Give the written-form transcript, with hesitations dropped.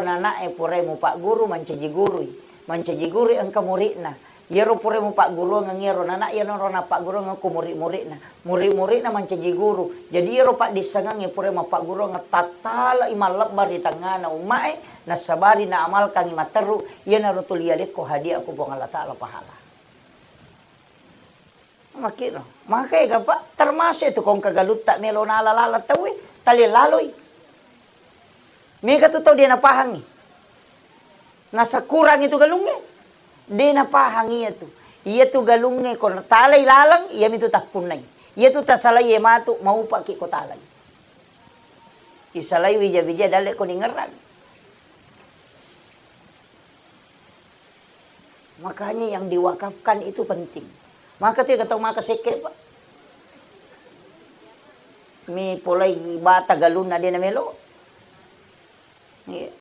Nana pure mo pak guru mancaji guru ang kamurit na yero pure mo pak guru ang ngero nana yero na pak guru ang kumurit na murit na mancaji guru jadi yero pak disangang pure mo pak guru ang tatala imalap bari tangana umae na sabari na amal kang imateru yan narutul yalik ko hadiah ko bong Allah Ta'ala pahala makino makay ka pa termasuk itu kong kagalut tak melo na alalala tawi tali laloy may katuto di napahangi. Nasa kurang itu galungnya. Di napahangi itu. Iya tu galungnya kung talay lalang, iya itu takpunay. Iya tu tasalay matu, maupa ki ko talay. Isalay wija-wija dali ko ningerag. Makanya yang diwakafkan itu penting. Maka tu katong makasike pa. Mi pulay bata galun na di na melo.